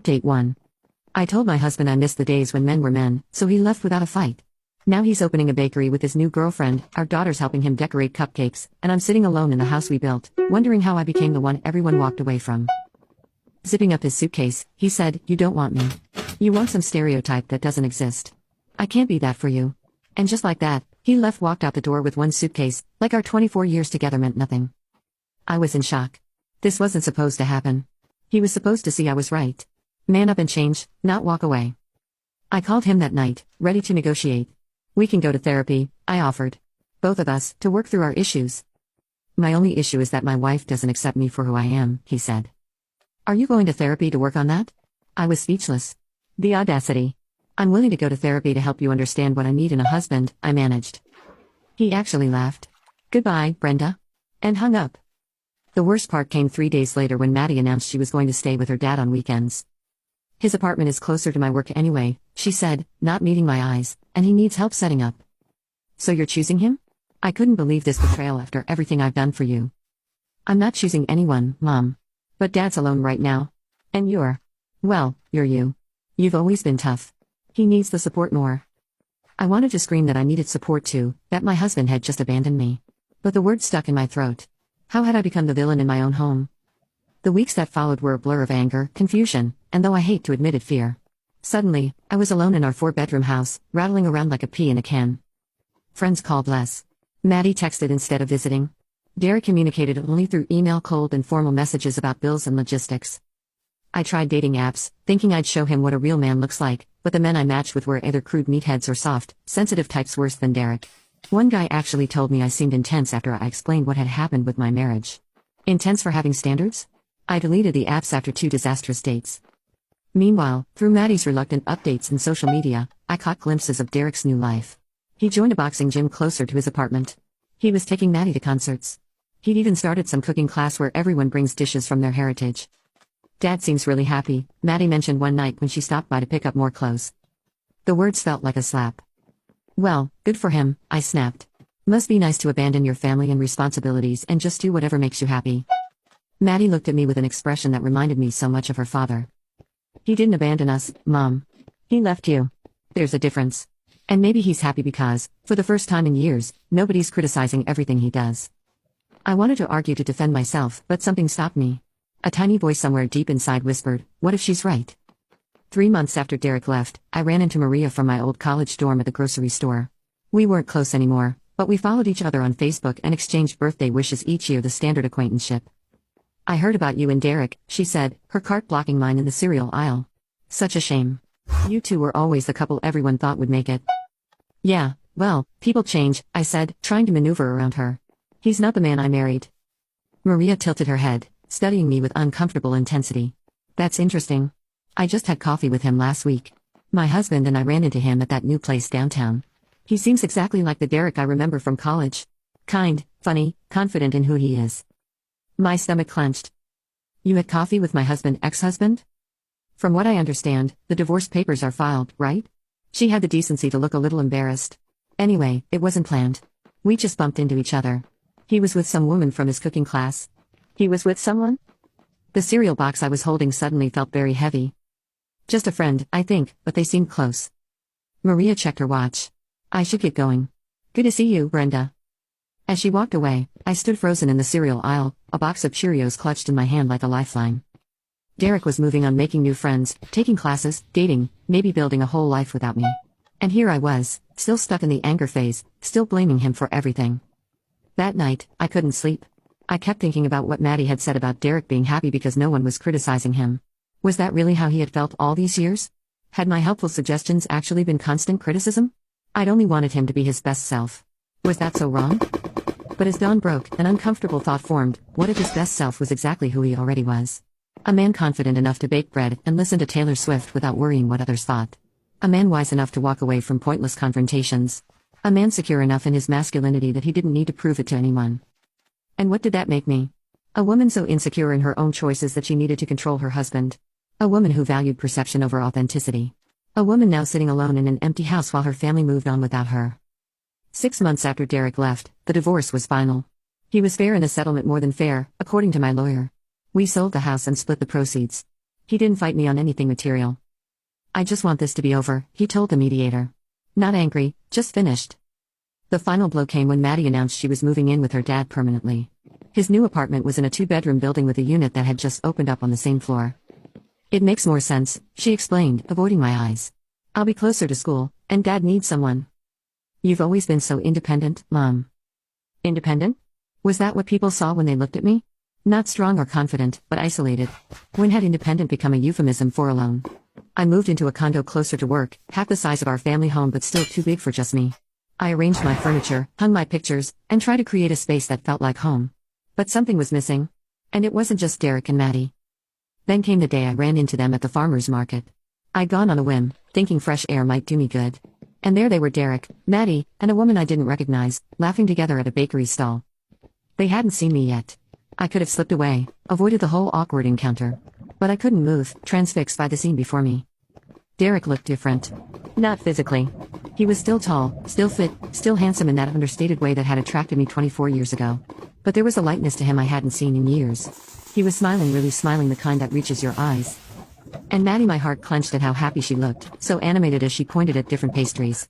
Update 1. I told my husband I missed the days when men were men, so he left without a fight. Now he's opening a bakery with his new girlfriend, our daughter's helping him decorate cupcakes, and I'm sitting alone in the house we built, wondering how I became the one everyone walked away from. Zipping up his suitcase, he said, "You don't want me. You want some stereotype that doesn't exist. I can't be that for you." And just like that, he walked out the door with one suitcase, like our 24 years together meant nothing. I was in shock. This wasn't supposed to happen. He was supposed to see I was right. Man up and change, not walk away. I called him that night, ready to negotiate. "We can go to therapy," I offered. "Both of us, to work through our issues." "My only issue is that my wife doesn't accept me for who I am," he said. "Are you going to therapy to work on that?" I was speechless. The audacity. "I'm willing to go to therapy to help you understand what I need in a husband," I managed. He actually laughed. "Goodbye, Brenda." And hung up. The worst part came 3 days later when Maddie announced she was going to stay with her dad on weekends. "His apartment is closer to my work anyway," she said, not meeting my eyes, "and he needs help setting up." "So you're choosing him?" "I couldn't believe this betrayal after everything I've done for you." "I'm not choosing anyone, Mom. But Dad's alone right now. And you're you. You've always been tough. He needs the support more." I wanted to scream that I needed support too, that my husband had just abandoned me. But the words stuck in my throat. How had I become the villain in my own home? The weeks that followed were a blur of anger, confusion, and though I hate to admit it, fear. Suddenly, I was alone in our 4-bedroom house, rattling around like a pea in a can. Friends called less. Maddie texted instead of visiting. Derek communicated only through email, cold and formal messages about bills and logistics. I tried dating apps, thinking I'd show him what a real man looks like, but the men I matched with were either crude meatheads or soft, sensitive types worse than Derek. One guy actually told me I seemed intense after I explained what had happened with my marriage. Intense for having standards? I deleted the apps after 2 disastrous dates. Meanwhile, through Maddie's reluctant updates in social media, I caught glimpses of Derek's new life. He joined a boxing gym closer to his apartment. He was taking Maddie to concerts. He'd even started some cooking class where everyone brings dishes from their heritage. "Dad seems really happy," Maddie mentioned one night when she stopped by to pick up more clothes. The words felt like a slap. "Well, good for him," I snapped. "Must be nice to abandon your family and responsibilities and just do whatever makes you happy." Maddie looked at me with an expression that reminded me so much of her father. "He didn't abandon us, Mom. He left you. There's a difference. And maybe he's happy because, for the first time in years, nobody's criticizing everything he does." I wanted to argue to defend myself, but something stopped me. A tiny voice somewhere deep inside whispered, "What if she's right?" 3 months after Derek left, I ran into Maria from my old college dorm at the grocery store. We weren't close anymore, but we followed each other on Facebook and exchanged birthday wishes each year, the standard acquaintanceship. "I heard about you and Derek," she said, her cart blocking mine in the cereal aisle. "Such a shame. You two were always the couple everyone thought would make it." "Yeah, well, people change," I said, trying to maneuver around her. "He's not the man I married." Maria tilted her head, studying me with uncomfortable intensity. "That's interesting. I just had coffee with him last week. My husband and I ran into him at that new place downtown. He seems exactly like the Derek I remember from college. Kind, funny, confident in who he is." My stomach clenched. "You had coffee with my ex-husband? From what I understand, the divorce papers are filed, right?" She had the decency to look a little embarrassed. "Anyway, it wasn't planned. We just bumped into each other. He was with some woman from his cooking class." "He was with someone?" The cereal box I was holding suddenly felt very heavy. "Just a friend, I think, but they seemed close." Maria checked her watch. "I should get going. Good to see you, Brenda." As she walked away, I stood frozen in the cereal aisle, a box of Cheerios clutched in my hand like a lifeline. Derek was moving on, making new friends, taking classes, dating, maybe building a whole life without me. And here I was, still stuck in the anger phase, still blaming him for everything. That night, I couldn't sleep. I kept thinking about what Maddie had said about Derek being happy because no one was criticizing him. Was that really how he had felt all these years? Had my helpful suggestions actually been constant criticism? I'd only wanted him to be his best self. Was that so wrong? But as dawn broke, an uncomfortable thought formed: what if his best self was exactly who he already was? A man confident enough to bake bread and listen to Taylor Swift without worrying what others thought. A man wise enough to walk away from pointless confrontations. A man secure enough in his masculinity that he didn't need to prove it to anyone. And what did that make me? A woman so insecure in her own choices that she needed to control her husband. A woman who valued perception over authenticity. A woman now sitting alone in an empty house while her family moved on without her. 6 months after Derek left, the divorce was final. He was fair in the settlement, more than fair, according to my lawyer. We sold the house and split the proceeds. He didn't fight me on anything material. I just want this to be over, he told the mediator. Not angry, just finished. The final blow came when Maddie announced she was moving in with her dad permanently. His new apartment was in a 2-bedroom building with a unit that had just opened up on the same floor. It makes more sense, she explained, avoiding my eyes. I'll be closer to school, and Dad needs someone. You've always been so independent, Mom. Independent? Was that what people saw when they looked at me? Not strong or confident, but isolated. When had independent become a euphemism for alone? I moved into a condo closer to work, half the size of our family home but still too big for just me. I arranged my furniture, hung my pictures, and tried to create a space that felt like home. But something was missing. And it wasn't just Derek and Maddie. Then came the day I ran into them at the farmer's market. I'd gone on a whim, thinking fresh air might do me good. And there they were, Derek, Maddie, and a woman I didn't recognize, laughing together at a bakery stall. They hadn't seen me yet. I could have slipped away, avoided the whole awkward encounter. But I couldn't move, transfixed by the scene before me. Derek looked different. Not physically. He was still tall, still fit, still handsome in that understated way that had attracted me 24 years ago. But there was a lightness to him I hadn't seen in years. He was smiling, really smiling, the kind that reaches your eyes. And Maddie, my heart clenched at how happy she looked, so animated as she pointed at different pastries.